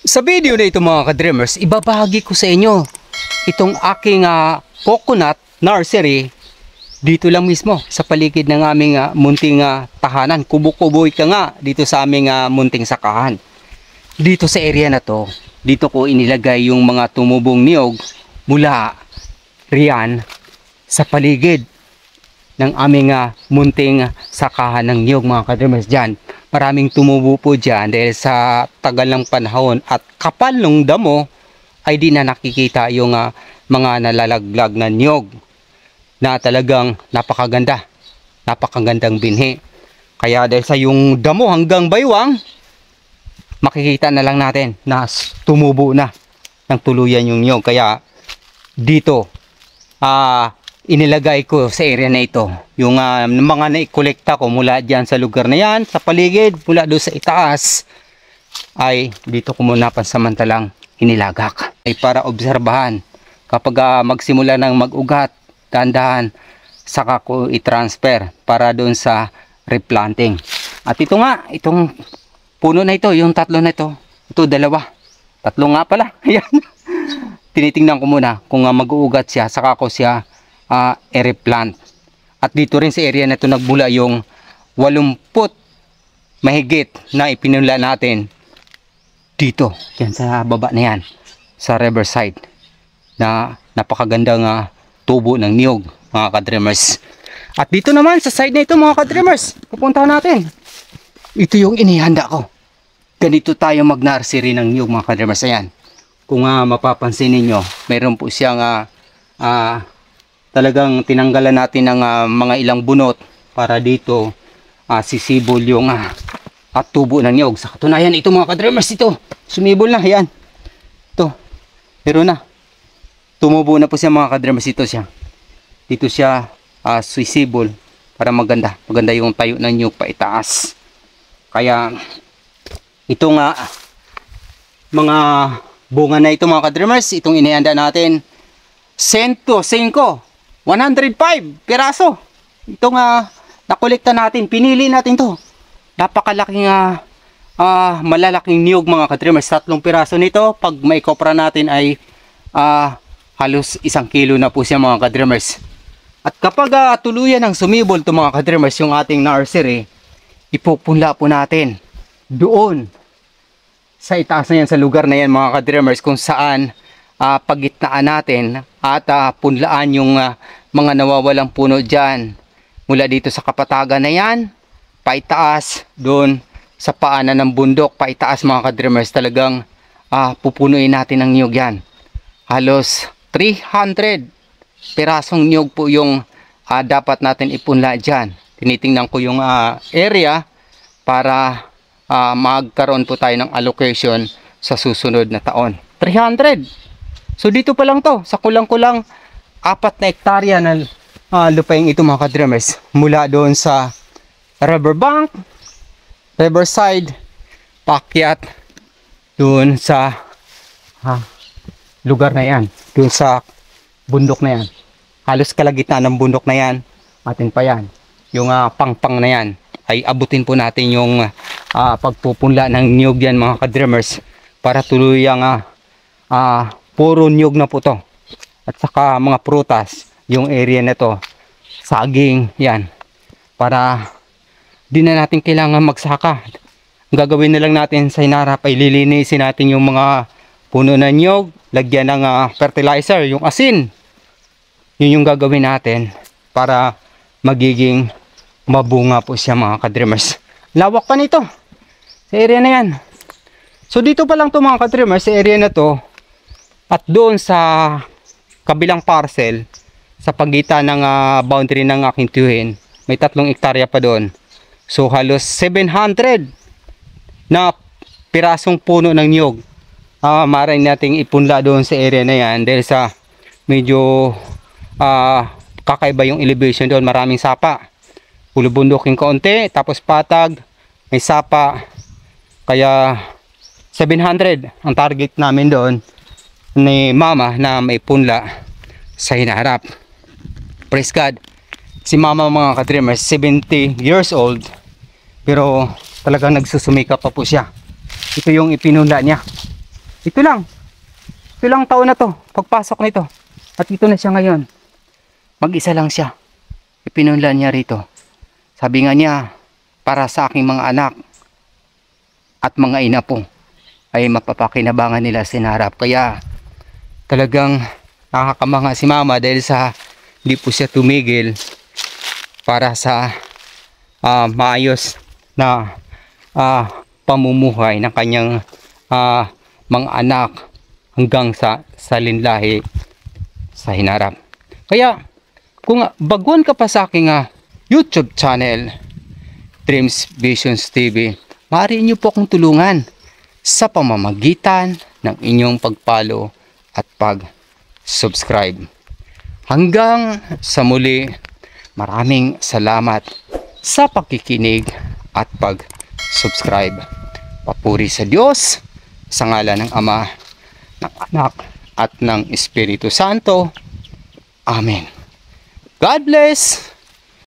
Sa video na ito mga ka-dreamers, ibabahagi ko sa inyo itong aking coconut nursery dito lang mismo sa paligid ng aming munting tahanan. Kubo-kuboy ka nga dito sa aming munting sakahan. Dito sa area na to, dito ko inilagay yung mga tumubong niyog mula riyan sa paligid ng aming munting sakahan ng niyog mga ka-dreamers dyan. Maraming tumubo po dyan dahil sa tagal ng panahon at kapal ng damo ay di na nakikita yung mga nalalaglag na niyog na talagang napakagandang binhi. Kaya dahil sa yung damo hanggang baywang, makikita na lang natin na tumubo na ng tuluyan yung niyog. Kaya dito inilagay ko sa area na ito yung mga naikolekta ko mula dyan sa lugar na yan, sa paligid, mula doon sa itaas, ay dito ko muna pansamantalang inilagak. Ay para obserbahan kapag magsimula ng mag-ugat, dahan-dahan, saka ko i-transfer para doon sa replanting. At ito nga, itong puno na ito, yung tatlo na ito, ito dalawa, tatlo nga pala, ayan. Tinitingnan ko muna kung mag-uugat siya, saka ko siya i-replant. At dito rin sa area na ito nagbula yung 80 mahigit na ipinula natin dito, yan sa baba na yan, sa riverside, na napakagandang tubo ng niyog mga ka-dreamers. At dito naman sa side na ito mga ka-dreamers, pupuntahan natin. Ito yung inihanda ko. Ganito tayo mag-nursery ng niyog mga ka-dreamers. Ayan, kung mapapansin ninyo, mayroon po siyang talagang tinanggalan natin ng mga ilang bunot para dito sisibol yung tubo ng niyog. Sa katunayan ito mga ka-dreamers, ito sumibol na, yan, ito meron na, tumubo na po siya mga ka-dreamers. Dito siya sisibol para maganda yung tayo ng niyog pa itaas. Kaya ito nga mga bunga na ito mga ka-dreamers, itong inihanda natin 105 piraso. Itong nakolekta natin, pinili natin to. Napakalaking malalaking niyog mga ka-dreamers. 3 piraso nito, pag may kopra natin ay halos 1 kilo na po siya mga ka-dreamers. At kapag tuluyan ng sumibol to mga ka-dreamers yung ating nursery, ipupunla po natin doon sa itaas na yan, sa lugar na yan mga ka-dreamers, kung saan pagitnaan natin at punlaan yung mga nawawalang puno dyan mula dito sa kapatagan na yan paitaas doon sa paanan ng bundok, paitaas mga ka-dreamers. Talagang pupunuin natin ng niyog yan. Halos 300 pirasong niyog po yung dapat natin ipunla dyan. Tinitingnan ko yung area para magkaroon po tayo ng allocation sa susunod na taon. 300. So dito pa lang to, sa kulang-kulang 4 na hektarya na lupain ito mga ka-dreamers. Mula doon sa riverbank, riverside, paakyat doon sa lugar na yan, doon sa bundok na yan. Halos kalagitnaan ng bundok na yan, atin pa yan. Yung pangpang na yan, ay abutin po natin yung pagpupunla ng niyog yan mga ka-dreamers, para tuluyang puro niyog na po to. At saka mga prutas, yung area na to, saging, yan, para di na natin kailangan magsaka. Ang gagawin na lang natin sa hinarap ay lilinisin natin yung mga puno ng niyog, lagyan ng fertilizer, yung asin. Yun yung gagawin natin para magiging mabunga po siya mga ka-dreamers. Lawak pa nito sa area na yan. So dito pa lang to mga ka-dreamers, sa area na to. At doon sa kabilang parcel, sa pagitan ng boundary ng aking tiyuhin, may 3 hektarya pa doon. So halos 700 na pirasong puno ng niyog. Maaaring nating ipunla doon sa area na yan dahil sa medyo kakaiba yung elevation doon. Maraming sapa, ulubunduking kaunti, tapos patag, may sapa. Kaya 700 ang target namin doon ni mama na may punla sa hinaharap. Praise God. Si mama mga ka-dreamers, 70 years old, pero talagang nagsusumika pa po siya. Ito yung ipinunla niya. Ito lang. Ito lang taon na to. Pagpasok nito. At ito na siya ngayon. Mag-isa lang siya. Ipinunlan niya rito. Sabi nga niya, para sa aking mga anak at mga ina po ay mapapakinabangan nila sinarap. Kaya talagang nakakamanga si mama dahil sa hindi po siya tumigil para sa maayos na pamumuhay ng kanyang mga anak hanggang sa salinlahi sa hinarap. Kaya kung baguhan ka pa sa aking YouTube channel, Dreams Visions TV, maaari niyo po akong tulungan sa pamamagitan ng inyong pag-follow at pag-subscribe. Hanggang sa muli, maraming salamat sa pakikinig at pag-subscribe. Papuri sa Diyos, sa ngalan ng Ama, ng Anak, at ng Espiritu Santo. Amen. God bless!